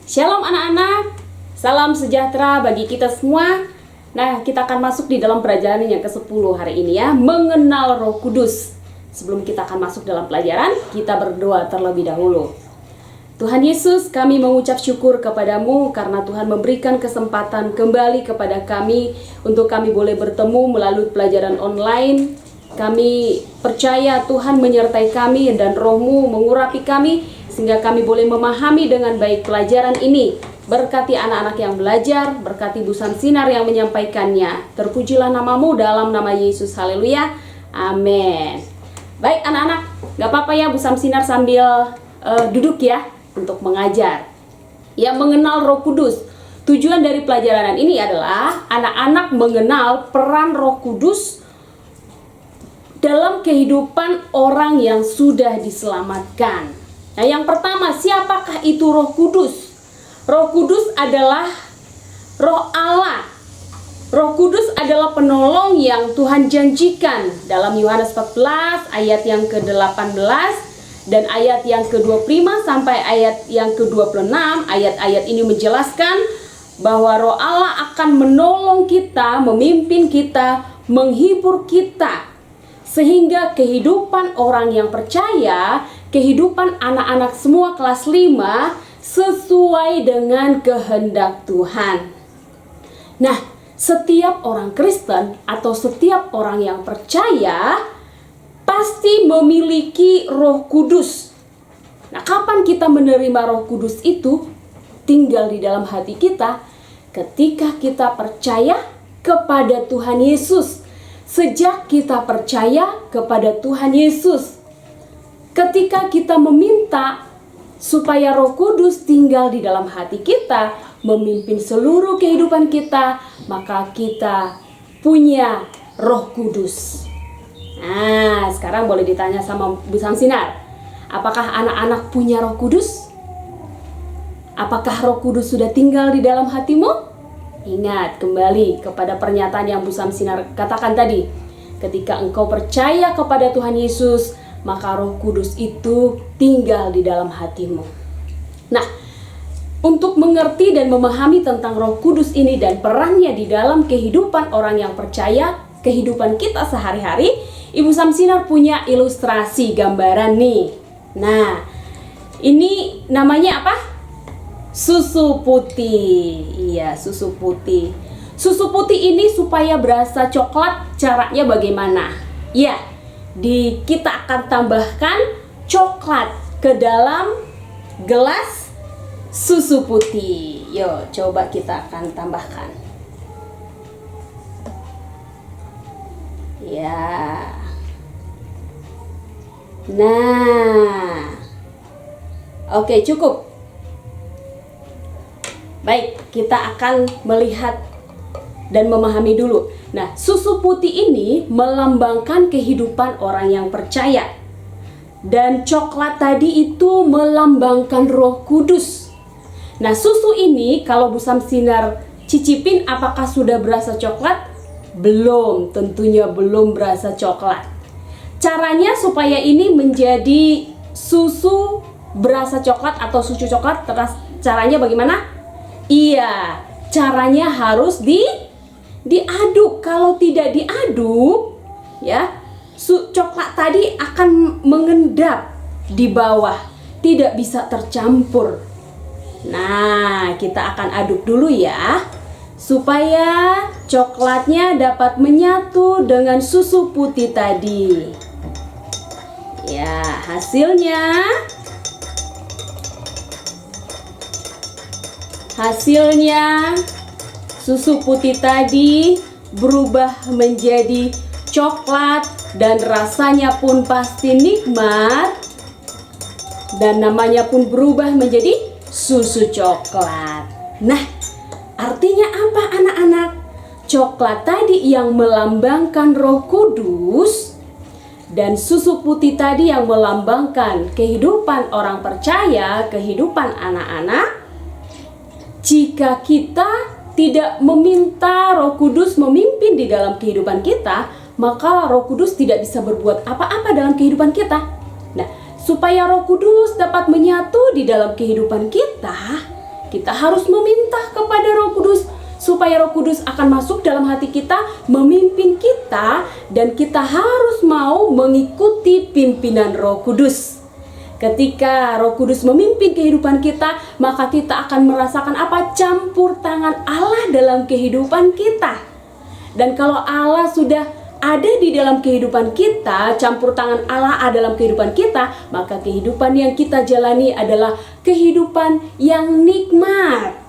Shalom anak-anak, salam sejahtera bagi kita semua. Nah, kita akan masuk di dalam pelajaran yang ke-10 hari ini ya, mengenal Roh Kudus. Sebelum kita akan masuk dalam pelajaran, kita berdoa terlebih dahulu. Tuhan Yesus, kami mengucap syukur kepadamu karena Tuhan memberikan kesempatan kembali kepada kami untuk kami boleh bertemu melalui pelajaran online. Kami percaya Tuhan menyertai kami dan Roh-Mu mengurapi kami sehingga kami boleh memahami dengan baik pelajaran ini. Berkati anak-anak yang belajar, berkati Bu Samsinar yang menyampaikannya. Terpujilah namamu dalam nama Yesus, haleluya, amin. Baik anak-anak, gak apa-apa ya Bu Samsinar sambil duduk ya untuk mengajar. Ya, mengenal Roh Kudus. Tujuan dari pelajaran ini adalah anak-anak mengenal peran Roh Kudus dalam kehidupan orang yang sudah diselamatkan. Nah, yang pertama, siapakah itu Roh Kudus? Roh Kudus adalah Roh Allah. Roh Kudus adalah penolong yang Tuhan janjikan dalam Yohanes 14 ayat yang ke-18 dan ayat yang ke-25 sampai ayat yang ke-26. Ayat-ayat ini menjelaskan bahwa Roh Allah akan menolong kita, memimpin kita, menghibur kita, sehingga kehidupan orang yang percaya, kehidupan anak-anak semua kelas 5 sesuai dengan kehendak Tuhan. Nah, setiap orang Kristen atau setiap orang yang percaya pasti memiliki Roh Kudus. Nah, kapan kita menerima Roh Kudus itu? Tinggal di dalam hati kita ketika kita percaya kepada Tuhan Yesus. Sejak kita percaya kepada Tuhan Yesus, ketika kita meminta supaya Roh Kudus tinggal di dalam hati kita, memimpin seluruh kehidupan kita, maka kita punya Roh Kudus. Nah, sekarang boleh ditanya sama Bu Samsinar, apakah anak-anak punya Roh Kudus? Apakah Roh Kudus sudah tinggal di dalam hatimu? Ingat kembali kepada pernyataan yang Bu Samsinar katakan tadi. Ketika engkau percaya kepada Tuhan Yesus, maka Roh Kudus itu tinggal di dalam hatimu. Nah, untuk mengerti dan memahami tentang Roh Kudus ini dan perannya di dalam kehidupan orang yang percaya, kehidupan kita sehari-hari, Ibu Samsinar punya ilustrasi gambaran nih. Nah, ini namanya apa? Susu putih. Iya, susu putih. Susu putih ini supaya berasa coklat, caranya bagaimana? Ya, kita akan tambahkan coklat ke dalam gelas susu putih. Yuk, coba kita akan tambahkan. Ya. Nah. Oke, cukup. Baik, kita akan melihat dan memahami dulu. Nah, susu putih ini melambangkan kehidupan orang yang percaya. Dan coklat tadi itu melambangkan Roh Kudus. Nah, susu ini kalau Bu Samsinar cicipin, apakah sudah berasa coklat? Belum, tentunya belum berasa coklat. Caranya supaya ini menjadi susu berasa coklat atau susu coklat, caranya bagaimana? Iya, caranya harus diaduk. Kalau tidak diaduk, ya, coklat tadi akan mengendap di bawah, tidak bisa tercampur. Nah, kita akan aduk dulu ya, supaya coklatnya dapat menyatu dengan susu putih tadi. Ya, hasilnya susu putih tadi berubah menjadi coklat dan rasanya pun pasti nikmat dan namanya pun berubah menjadi susu coklat. Nah, artinya apa anak-anak? Coklat tadi yang melambangkan Roh Kudus dan susu putih tadi yang melambangkan kehidupan orang percaya, kehidupan anak-anak. Jika kita tidak meminta Roh Kudus memimpin di dalam kehidupan kita, maka Roh Kudus tidak bisa berbuat apa-apa dalam kehidupan kita. Nah, supaya Roh Kudus dapat menyatu di dalam kehidupan kita, kita harus meminta kepada Roh Kudus supaya Roh Kudus akan masuk dalam hati kita, memimpin kita, dan kita harus mau mengikuti pimpinan Roh Kudus. Ketika Roh Kudus memimpin kehidupan kita, maka kita akan merasakan apa? Campur tangan Allah dalam kehidupan kita. Dan kalau Allah sudah ada di dalam kehidupan kita, campur tangan Allah ada dalam kehidupan kita, maka kehidupan yang kita jalani adalah kehidupan yang nikmat.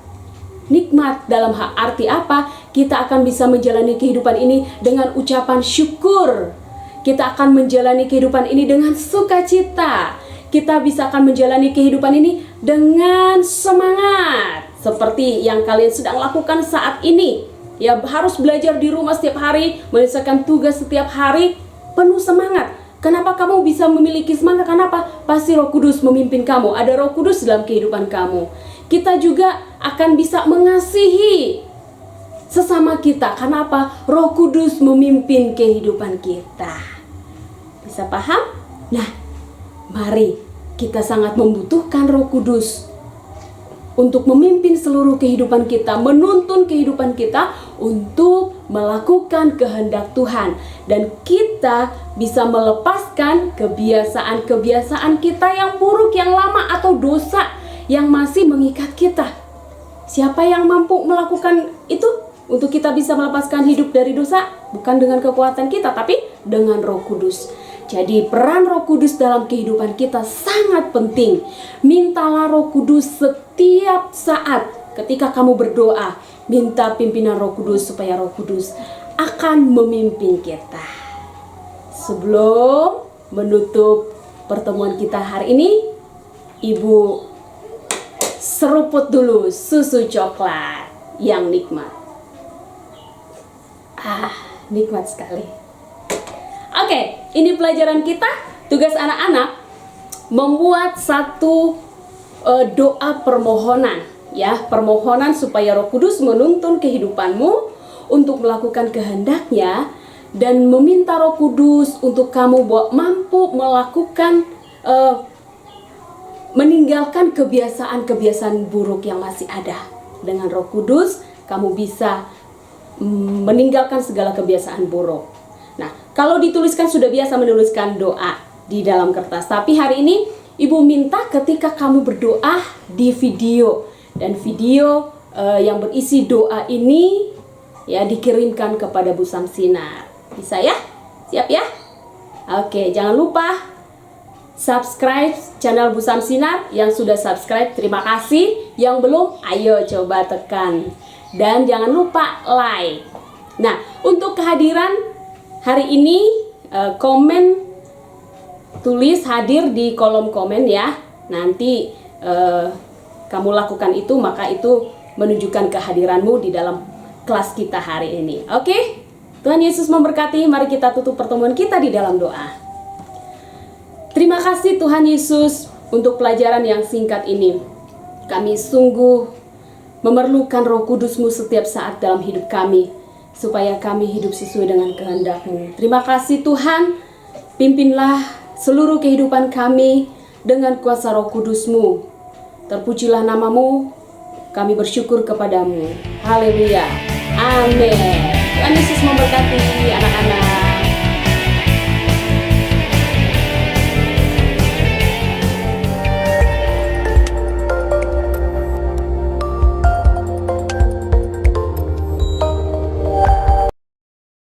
Nikmat dalam arti apa? Kita akan bisa menjalani kehidupan ini dengan ucapan syukur. Kita akan menjalani kehidupan ini dengan sukacita. Kita bisa akan menjalani kehidupan ini dengan semangat. Seperti yang kalian sedang lakukan saat ini. Ya, harus belajar di rumah setiap hari, menyelesaikan tugas setiap hari, penuh semangat. Kenapa kamu bisa memiliki semangat? Kenapa? Pasti Roh Kudus memimpin kamu. Ada Roh Kudus dalam kehidupan kamu. Kita juga akan bisa mengasihi sesama kita. Kenapa? Roh Kudus memimpin kehidupan kita. Bisa paham? Nah, mari kita sangat membutuhkan Roh Kudus untuk memimpin seluruh kehidupan kita, menuntun kehidupan kita untuk melakukan kehendak Tuhan. Dan kita bisa melepaskan kebiasaan-kebiasaan kita yang buruk, yang lama, atau dosa yang masih mengikat kita. Siapa yang mampu melakukan itu? Untuk kita bisa melepaskan hidup dari dosa, bukan dengan kekuatan kita, tapi dengan Roh Kudus. Jadi peran Roh Kudus dalam kehidupan kita sangat penting. Mintalah Roh Kudus setiap saat ketika kamu berdoa. Minta pimpinan Roh Kudus supaya Roh Kudus akan memimpin kita. Sebelum menutup pertemuan kita hari ini, Ibu seruput dulu susu coklat yang nikmat. Nikmat sekali. Oke, ini pelajaran kita. Tugas anak-anak membuat satu doa permohonan, ya, permohonan supaya Roh Kudus menuntun kehidupanmu untuk melakukan kehendaknya, dan meminta Roh Kudus untuk kamu mampu melakukan meninggalkan kebiasaan-kebiasaan buruk yang masih ada. Dengan Roh Kudus kamu bisa meninggalkan segala kebiasaan buruk. Nah, kalau dituliskan, sudah biasa menuliskan doa di dalam kertas. Tapi hari ini Ibu minta ketika kamu berdoa di video, dan video yang berisi doa ini ya dikirimkan kepada Bu Samsinar. Bisa ya? Siap ya? Oke, jangan lupa subscribe channel Bu Samsinar. Yang sudah subscribe, terima kasih. Yang belum, ayo coba tekan. Dan jangan lupa like. Nah, untuk kehadiran hari ini, komen, tulis hadir di kolom komen ya. Nanti kamu lakukan itu, maka itu menunjukkan kehadiranmu di dalam kelas kita hari ini. Oke? Tuhan Yesus memberkati. Mari kita tutup pertemuan kita di dalam doa. Terima kasih Tuhan Yesus untuk pelajaran yang singkat ini. Kami sungguh memerlukan Roh Kudus-Mu setiap saat dalam hidup kami, supaya kami hidup sesuai dengan kehendak-Mu. Terima kasih Tuhan, pimpinlah seluruh kehidupan kami dengan kuasa Roh Kudus-Mu. Terpujilah nama-Mu, kami bersyukur kepadamu. Haleluya. Amin. Tuhan Yesus memberkati anak-anak.